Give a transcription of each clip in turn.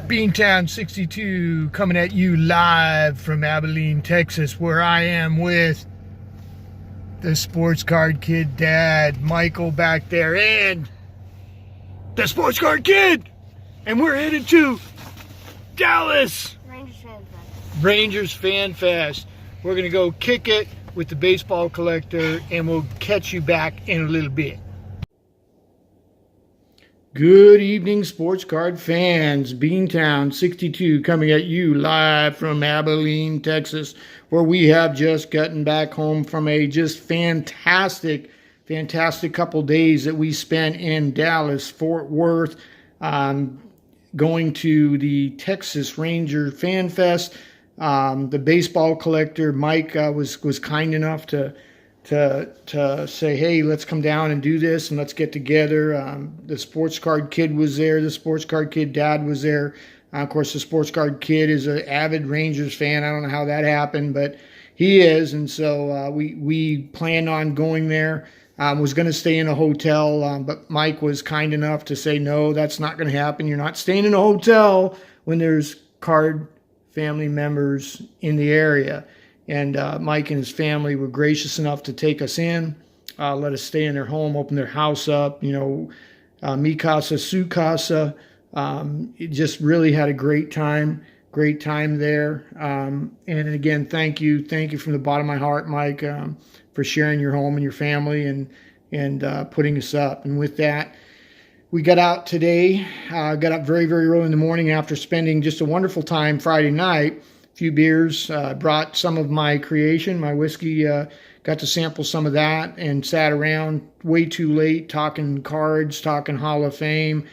Beantown62 coming at you live from Abilene, Texas, where I am with the sports card kid dad, Michael, back there, and the sports card kid. And we're headed to Dallas. Rangers Fan Fest. We're going to go kick it with the baseball collector, and we'll catch you back in a little bit. Good evening, sports card fans. Beantown62 coming at you live from Abilene, Texas, where we have just gotten back home from a just fantastic couple days that we spent in Dallas, Fort Worth, going to the Texas Ranger Fan Fest. The baseball collector, Mike, was kind enough to say, hey, let's come down and do this and let's get together. The sports card kid was there. The sports card kid dad was there. Of course, the sports card kid is an avid Rangers fan. I don't know how that happened, but he is. And so we planned on going there. Was going to stay in a hotel, but Mike was kind enough to say, no, that's not going to happen. You're not staying in a hotel when there's card family members in the area. And Mike and his family were gracious enough to take us in, let us stay in their home, open their house up, mi casa, su casa. It just really had a great time there. And again, thank you from the bottom of my heart, Mike, for sharing your home and your family and putting us up. And with that, we got out today, got up very, very early in the morning after spending just a wonderful time Friday night. Few beers, brought some of my creation, my whiskey, got to sample some of that and sat around way too late talking cards, talking Hall of Fame,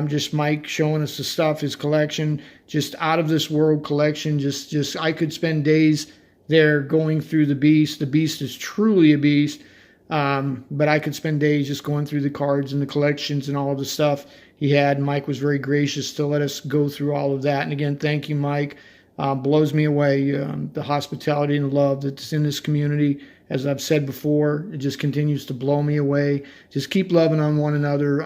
just Mike showing us the stuff, his collection, just out of this world collection. Just I could spend days there going through the beast. The beast is truly a beast, but I could spend days just going through the cards and the collections and all of the stuff he had. Mike was very gracious to let us go through all of that. And again, thank you, Mike. Blows me away, the hospitality and love that's in this community. As I've said before, it just continues to blow me away. Just keep loving on one another,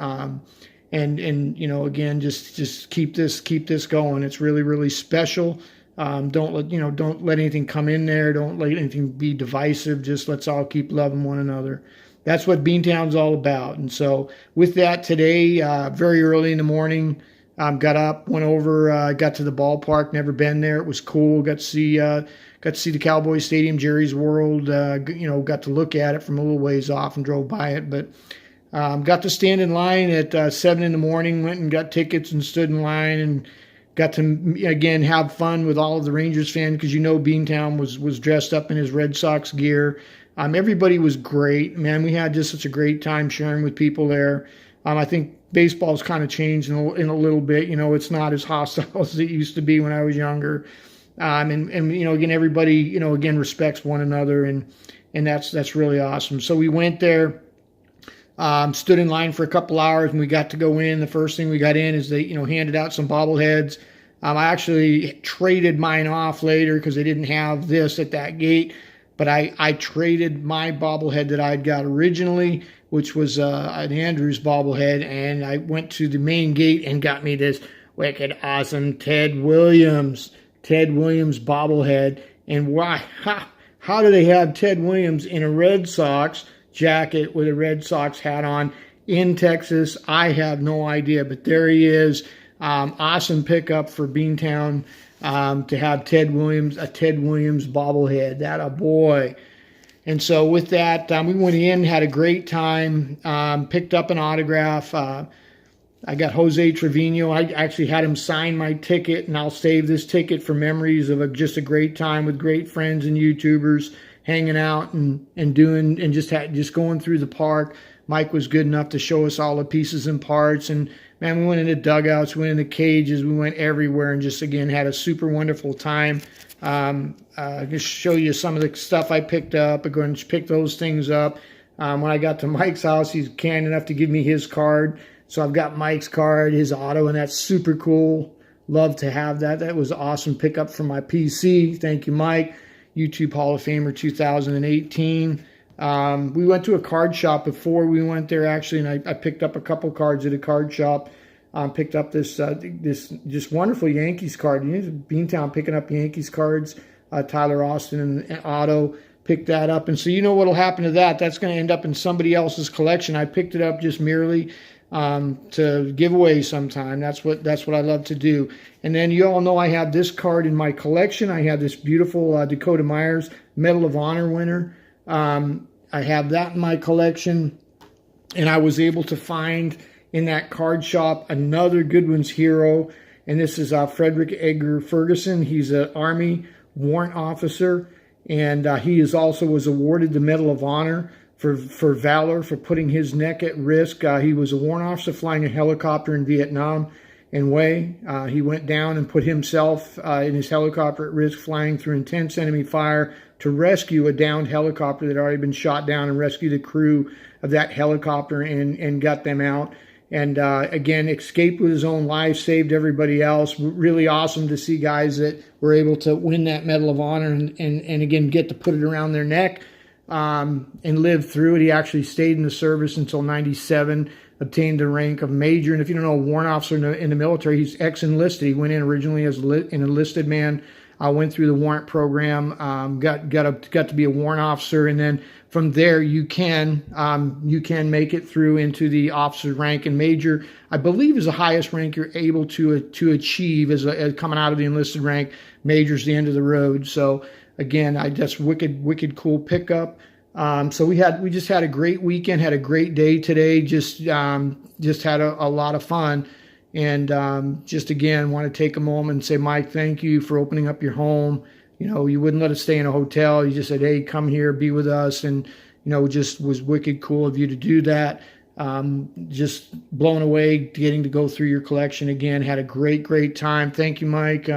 and again, just keep this going. It's really, really special. Don't let anything come in there. Don't let anything be divisive. Just let's all keep loving one another. That's what Beantown's all about. And so with that today, very early in the morning, got up, went over, got to the ballpark. Never been there. It was cool. Got to see the Cowboy Stadium, Jerry's World. Got to look at it from a little ways off and drove by it. But got to stand in line at 7 in the morning. Went and got tickets and stood in line and got to again have fun with all of the Rangers fans because Beantown was dressed up in his Red Sox gear. Everybody was great, man. We had just such a great time sharing with people there. I think baseball's kind of changed in a little bit. It's not as hostile as it used to be when I was younger. And again, everybody, again, respects one another, and that's really awesome. So we went there, stood in line for a couple hours, and we got to go in. The first thing we got in is they, handed out some bobbleheads. I actually traded mine off later because they didn't have this at that gate. But I traded my bobblehead that I'd got originally, which was an Andrews bobblehead, and I went to the main gate and got me this wicked awesome Ted Williams bobblehead. And why? How do they have Ted Williams in a Red Sox jacket with a Red Sox hat on in Texas? I have no idea, but there he is. Awesome pickup for Beantown. To have a Ted Williams bobblehead. That a boy. And so with that, we went in, had a great time, picked up an autograph. I got Jose Trevino. I actually had him sign my ticket, and I'll save this ticket for memories of just a great time with great friends and YouTubers hanging out and just going through the park. Mike was good enough to show us all the pieces and parts, and man, we went into dugouts, we went into cages, we went everywhere, and just again had a super wonderful time. Just show you some of the stuff I picked up. I'm going to pick those things up. When I got to Mike's house, he's kind enough to give me his card, so I've got Mike's card, his auto, and that's super cool. Love to have that. That was an awesome pickup for my PC. Thank you, Mike. YouTube Hall of Famer 2018. We went to a card shop before we went there, actually, and I picked up a couple cards at a card shop. Picked up this this just wonderful Yankees card. Beantown picking up Yankees cards. Tyler Austin and Otto picked that up, and so you know what'll happen to that. That's going to end up in somebody else's collection. I picked it up just merely to give away sometime. That's what I love to do. And then you all know I have this card in my collection. I have this beautiful Dakota Myers Medal of Honor winner. I have that in my collection, and I was able to find in that card shop another Goodwin's hero, and this is Frederick Edgar Ferguson. He's an Army warrant officer, and he was awarded the Medal of Honor for valor, for putting his neck at risk. He was a warrant officer flying a helicopter in Vietnam and Hue. He went down and put himself in his helicopter at risk, flying through intense enemy fire to rescue a downed helicopter that had already been shot down, and rescue the crew of that helicopter and got them out. And again, escaped with his own life, saved everybody else. Really awesome to see guys that were able to win that Medal of Honor and again, get to put it around their neck and live through it. He actually stayed in the service until 97, obtained the rank of major. And if you don't know, a warrant officer in the military, he's ex-enlisted. He went in originally as an enlisted man. Went through the warrant program, got to be a warrant officer, and then from there you can make it through into the officer rank. And major, I believe, is the highest rank you're able to achieve as coming out of the enlisted rank. Major's the end of the road. So again, that's wicked cool pickup. So we just had a great weekend, had a great day today. Just had a lot of fun. And just again, want to take a moment and say, Mike, thank you for opening up your home. You know, you wouldn't let us stay in a hotel. You just said, hey, come here, be with us. And, you know, just was wicked cool of you to do that. Just blown away getting to go through your collection again. Had a great time. Thank you, Mike.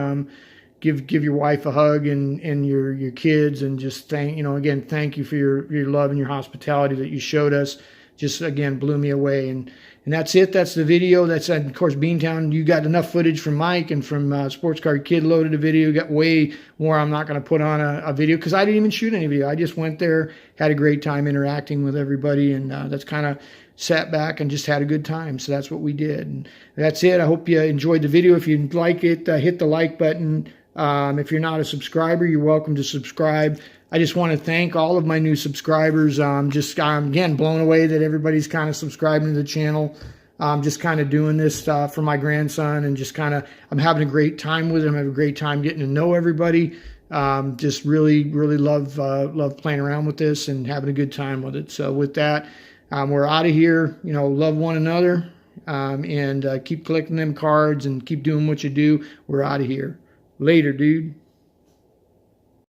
Give your wife a hug and your kids, and just thank you for your love and your hospitality that you showed us. Just again blew me away. And that's it. That's the video. That's, of course, Beantown. You got enough footage from Mike and from Sports Card Kid loaded a video. Got way more. I'm not going to put on a video because I didn't even shoot any video. I just went there, had a great time interacting with everybody, and that's kind of sat back and just had a good time. So that's what we did. And that's it. I hope you enjoyed the video. If you like it, hit the like button. If you're not a subscriber, you're welcome to subscribe. I just want to thank all of my new subscribers. I'm again blown away that everybody's kind of subscribing to the channel. Just kind of doing this for my grandson, and just I'm having a great time with him. I have a great time getting to know everybody. Just really love playing around with this and having a good time with it. So with that, we're out of here. You know, love one another, and keep collecting them cards and keep doing what you do. We're out of here. Later, dude.